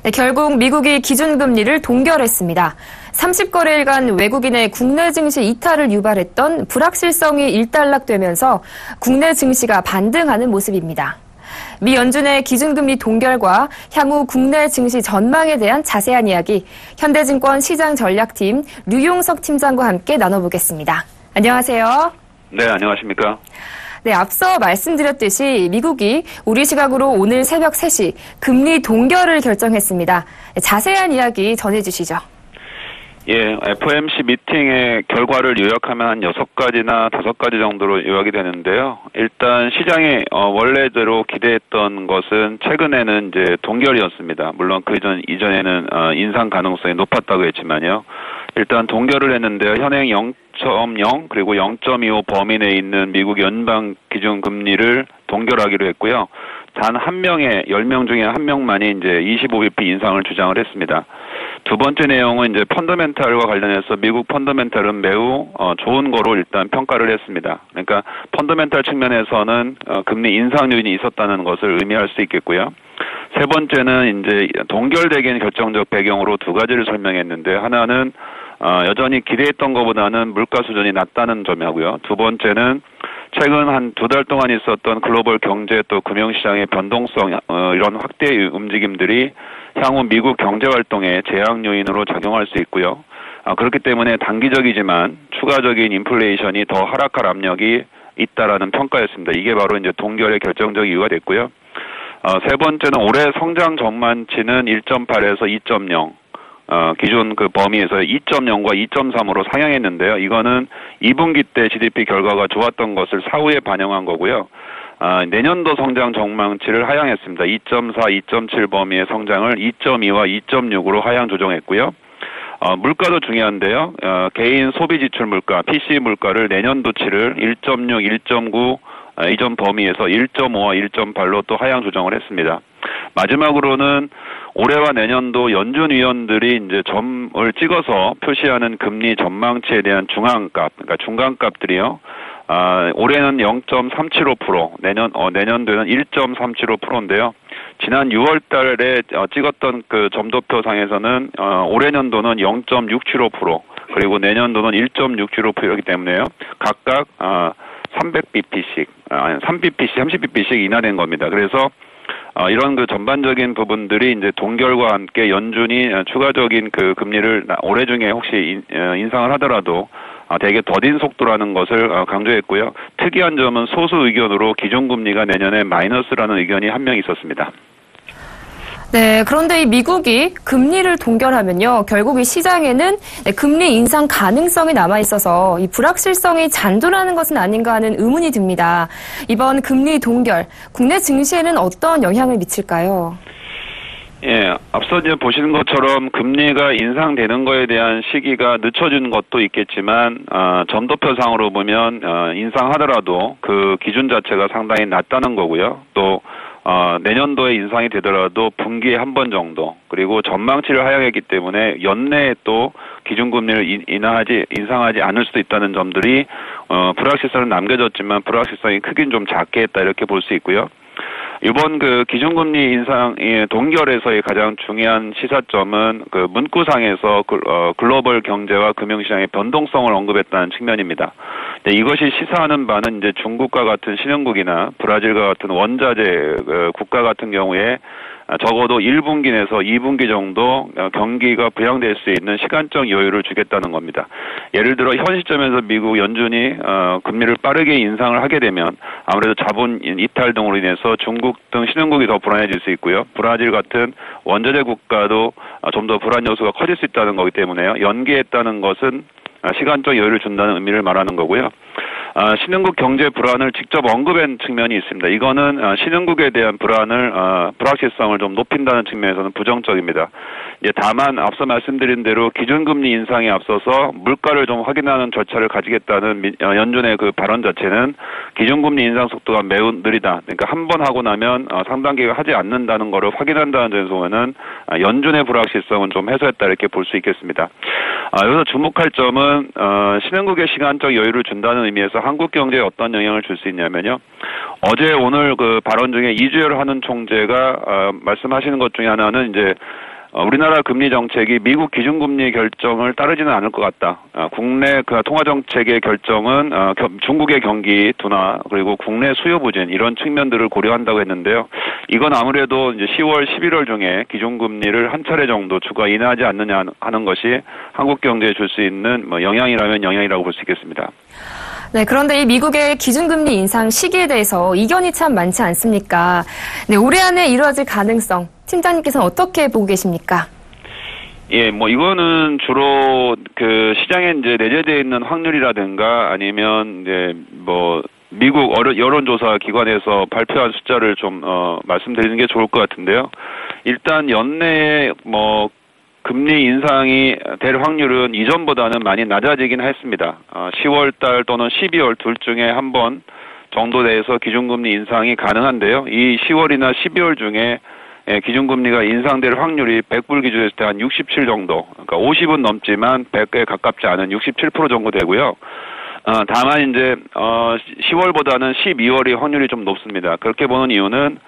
네, 결국 미국이 기준금리를 동결했습니다. 30거래일간 외국인의 국내 증시 이탈을 유발했던 불확실성이 일단락되면서 국내 증시가 반등하는 모습입니다. 미 연준의 기준금리 동결과 향후 국내 증시 전망에 대한 자세한 이야기 현대증권 시장전략팀 류용석 팀장과 함께 나눠보겠습니다. 안녕하세요. 네, 안녕하십니까. 네, 앞서 말씀드렸듯이 미국이 우리 시각으로 오늘 새벽 3시 금리 동결을 결정했습니다. 자세한 이야기 전해주시죠. 예, FOMC 미팅의 결과를 요약하면 한 6가지나 5가지 정도로 요약이 되는데요. 일단 시장이 원래대로 기대했던 것은 최근에는 이제 동결이었습니다. 물론 이전에는 인상 가능성이 높았다고 했지만요. 일단 동결을 했는데요. 현행 0.0 그리고 0.25 범위 내에 있는 미국 연방 기준 금리를 동결하기로 했고요. 단 한 명의 10명 중에 한 명만이 이제 25bp 인상을 주장을 했습니다. 두 번째 내용은 이제 펀더멘탈과 관련해서 미국 펀더멘탈은 매우 좋은 거로 일단 평가를 했습니다. 그러니까 펀더멘탈 측면에서는 금리 인상 요인이 있었다는 것을 의미할 수 있겠고요. 세 번째는 이제 동결되기엔 결정적 배경으로 두 가지를 설명했는데 하나는 여전히 기대했던 것보다는 물가 수준이 낮다는 점이고요. 두 번째는 최근 한 2달 동안 있었던 글로벌 경제 또 금융시장의 변동성 이런 확대 움직임들이 향후 미국 경제 활동에 제약 요인으로 작용할 수 있고요. 그렇기 때문에 단기적이지만 추가적인 인플레이션이 더 하락할 압력이 있다라는 평가였습니다. 이게 바로 이제 동결의 결정적 이유가 됐고요. 세 번째는 올해 성장 전망치는 1.8에서 2.0. 기존 그 범위에서 2.0과 2.3으로 상향했는데요. 이거는 2분기 때 GDP 결과가 좋았던 것을 사후에 반영한 거고요. 내년도 성장 전망치를 하향했습니다. 2.4, 2.7 범위의 성장을 2.2와 2.6으로 하향 조정했고요. 물가도 중요한데요. 개인 소비 지출 물가, PC 물가를 내년도치를 1.6, 1.9 이전 범위에서 1.5와 1.8로 또 하향 조정을 했습니다. 마지막으로는 올해와 내년도 연준 위원들이 이제 점을 찍어서 표시하는 금리 전망치에 대한 중앙값, 그러니까 중간값들이요. 올해는 0.375%, 내년도에는 1.375%인데요. 지난 6월 달에 찍었던 그 점도표상에서는 올해 년도는 0.675%, 그리고 내년도는 1.675%이기 때문에요. 각각 300bp씩, 3bp씩, 30bp씩 인하된 겁니다. 그래서 이런 그 전반적인 부분들이 이제 동결과 함께 연준이 추가적인 그 금리를 올해 중에 혹시 인상을 하더라도 되게 더딘 속도라는 것을 강조했고요. 특이한 점은 소수 의견으로 기준금리가 내년에 마이너스라는 의견이 한 명 있었습니다. 네, 그런데 이 미국이 금리를 동결하면요, 결국 이 시장에는 금리 인상 가능성이 남아있어서 이 불확실성이 잔존하는 것은 아닌가 하는 의문이 듭니다. 이번 금리 동결, 국내 증시에는 어떤 영향을 미칠까요? 예, 앞서 이제 보시는 것처럼 금리가 인상되는 거에 대한 시기가 늦춰진 것도 있겠지만, 점도표상으로 보면, 인상하더라도 그 기준 자체가 상당히 낮다는 거고요. 또, 내년도에 인상이 되더라도 분기에 한 번 정도, 그리고 전망치를 하향했기 때문에 연내에 또 기준금리를 인상하지 않을 수도 있다는 점들이, 불확실성은 남겨졌지만 불확실성이 크긴 좀 작게 했다 이렇게 볼 수 있고요. 이번 그 기준금리 인상의 동결에서의 가장 중요한 시사점은 그 문구상에서 글로벌 경제와 금융시장의 변동성을 언급했다는 측면입니다. 네, 이것이 시사하는 바는 이제 중국과 같은 신흥국이나 브라질과 같은 원자재 국가 같은 경우에 적어도 1분기 내서 2분기 정도 경기가 부양될 수 있는 시간적 여유를 주겠다는 겁니다. 예를 들어 현 시점에서 미국 연준이 금리를 빠르게 인상을 하게 되면 아무래도 자본 이탈 등으로 인해서 중국 등 신흥국이 더 불안해질 수 있고요. 브라질 같은 원자재 국가도 좀 더 불안 요소가 커질 수 있다는 거기 때문에요. 연기했다는 것은 시간적 여유를 준다는 의미를 말하는 거고요. 신흥국 경제 불안을 직접 언급한 측면이 있습니다. 이거는 신흥국에 대한 불확실성을 좀 높인다는 측면에서는 부정적입니다. 이제 다만 앞서 말씀드린 대로 기준금리 인상에 앞서서 물가를 좀 확인하는 절차를 가지겠다는 연준의 그 발언 자체는 기준금리 인상 속도가 매우 느리다. 그러니까 한 번 하고 나면 상당 기간 하지 않는다는 거를 확인한다는 점에서는 연준의 불확실성은 좀 해소했다 이렇게 볼 수 있겠습니다. 여기서 주목할 점은 신흥국의 시간적 여유를 준다는 의미에서 한국 경제에 어떤 영향을 줄 수 있냐면요. 어제 오늘 그 발언 중에 이주열 하는 총재가 말씀하시는 것 중에 하나는 이제 우리나라 금리 정책이 미국 기준금리 결정을 따르지는 않을 것 같다. 국내 그 통화 정책의 결정은 중국의 경기 둔화 그리고 국내 수요 부진 이런 측면들을 고려한다고 했는데요. 이건 아무래도 이제 10월, 11월 중에 기준금리를 한 차례 정도 추가 인하하지 않느냐 하는 것이 한국 경제에 줄 수 있는 영향이라면 영향이라고 볼 수 있겠습니다. 네, 그런데 이 미국의 기준금리 인상 시기에 대해서 이견이 참 많지 않습니까? 네, 올해 안에 이루어질 가능성, 팀장님께서는 어떻게 보고 계십니까? 예, 이거는 주로 그 시장에 이제 내재되어 있는 확률이라든가 아니면 이제 미국 여론조사 기관에서 발표한 숫자를 좀 말씀드리는 게 좋을 것 같은데요. 일단 연내에 금리 인상이 될 확률은 이전보다는 많이 낮아지긴 했습니다. 10월 달 또는 12월 둘 중에 한 번 정도 내에서 기준금리 인상이 가능한데요. 이 10월이나 12월 중에 기준금리가 인상될 확률이 100불 기준했을 때 한 67 정도, 그러니까 50은 넘지만 100에 가깝지 않은 67% 정도 되고요. 다만 이제 10월보다는 12월이 확률이 좀 높습니다. 그렇게 보는 이유는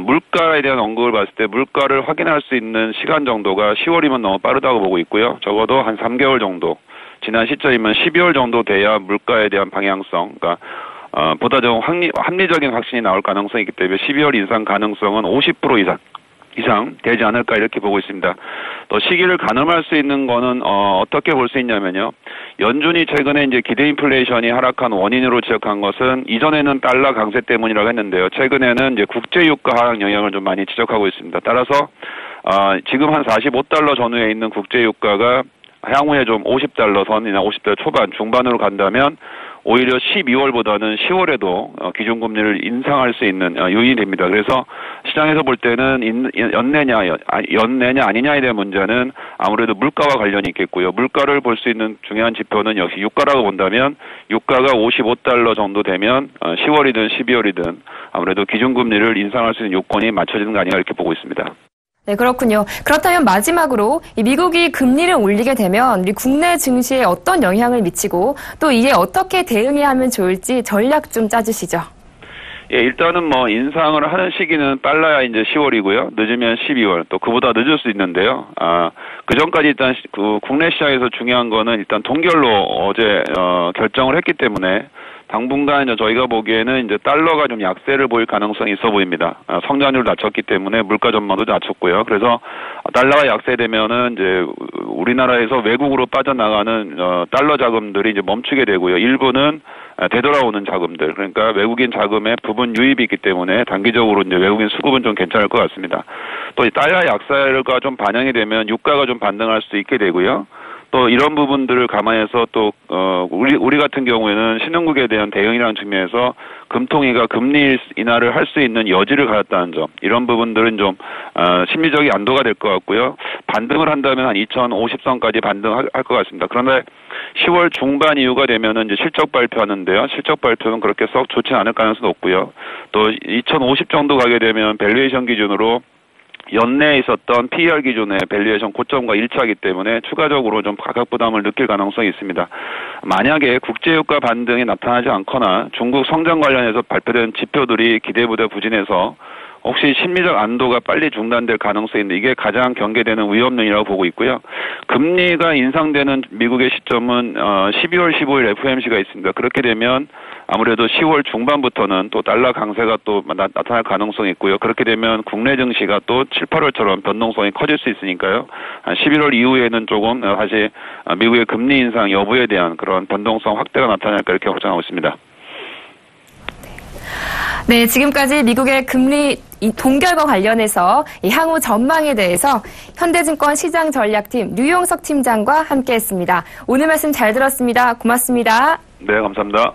물가에 대한 언급을 봤을 때 물가를 확인할 수 있는 시간 정도가 10월이면 너무 빠르다고 보고 있고요. 적어도 한 3개월 정도, 지난 시점이면 12월 정도 돼야 물가에 대한 방향성, 그러니까 보다 좀 합리적인 확신이 나올 가능성이 있기 때문에 12월 인상 가능성은 50% 이상 되지 않을까 이렇게 보고 있습니다. 또 시기를 가늠할 수 있는 거는 어떻게 볼 수 있냐면요. 연준이 최근에 이제 기대 인플레이션이 하락한 원인으로 지적한 것은 이전에는 달러 강세 때문이라고 했는데요. 최근에는 이제 국제 유가 하락 영향을 좀 많이 지적하고 있습니다. 따라서 지금 한 45달러 전후에 있는 국제 유가가 향후에 좀 50달러 선이나 50달러 초반 중반으로 간다면 오히려 12월보다는 10월에도 기준금리를 인상할 수 있는 요인이 됩니다. 그래서 시장에서 볼 때는 연내냐 아니냐에 대한 문제는 아무래도 물가와 관련이 있겠고요. 물가를 볼 수 있는 중요한 지표는 역시 유가라고 본다면 유가가 55달러 정도 되면 10월이든 12월이든 아무래도 기준금리를 인상할 수 있는 요건이 맞춰지는 거 아닌가 이렇게 보고 있습니다. 네, 그렇군요. 그렇다면 마지막으로 이 미국이 금리를 올리게 되면 우리 국내 증시에 어떤 영향을 미치고 또 이에 어떻게 대응해야 하면 좋을지 전략 좀 짜주시죠. 예, 일단은 인상을 하는 시기는 빨라야 이제 10월이고요. 늦으면 12월, 또 그보다 늦을 수 있는데요. 그 전까지 일단 국내 시장에서 중요한 거는 일단 동결로 어제 결정을 했기 때문에 당분간 이제 저희가 보기에는 이제 달러가 좀 약세를 보일 가능성이 있어 보입니다. 성장률 낮췄기 때문에 물가 전망도 낮췄고요. 그래서 달러가 약세되면은 이제 우리나라에서 외국으로 빠져나가는 달러 자금들이 이제 멈추게 되고요. 일부는 되돌아오는 자금들, 그러니까 외국인 자금의 부분 유입이 있기 때문에 단기적으로 이제 외국인 수급은 좀 괜찮을 것 같습니다. 또 달러 약세가 좀 반영이 되면 유가가 좀 반등할 수 있게 되고요. 또 이런 부분들을 감안해서 또 우리 같은 경우에는 신흥국에 대한 대응이라는 측면에서 금통위가 금리 인하를 할 수 있는 여지를 가졌다는 점, 이런 부분들은 좀 심리적인 안도가 될 것 같고요. 반등을 한다면 한 2050선까지 반등할 것 같습니다. 그런데 10월 중반 이후가 되면은 이제 실적 발표하는데요. 실적 발표는 그렇게 썩 좋지 않을 가능성도 높고요. 또 2050 정도 가게 되면 밸류에이션 기준으로 연내에 있었던 PER 기준의 밸류에이션 고점과 일치하기 때문에 추가적으로 좀 가격 부담을 느낄 가능성이 있습니다. 만약에 국제유가 반등이 나타나지 않거나 중국 성장 관련해서 발표된 지표들이 기대보다 부진해서 혹시 심리적 안도가 빨리 중단될 가능성이 있는데 이게 가장 경계되는 위험 요인이라고 보고 있고요. 금리가 인상되는 미국의 시점은 12월 15일 FOMC가 있습니다. 그렇게 되면 아무래도 10월 중반부터는 또 달러 강세가 또 나타날 가능성이 있고요. 그렇게 되면 국내 증시가 또 7, 8월처럼 변동성이 커질 수 있으니까요. 11월 이후에는 조금 다시 미국의 금리 인상 여부에 대한 그런 변동성 확대가 나타날까 이렇게 걱정하고 있습니다. 네, 지금까지 미국의 금리 동결과 관련해서 향후 전망에 대해서 현대증권 시장전략팀 류용석 팀장과 함께했습니다. 오늘 말씀 잘 들었습니다. 고맙습니다. 네, 감사합니다.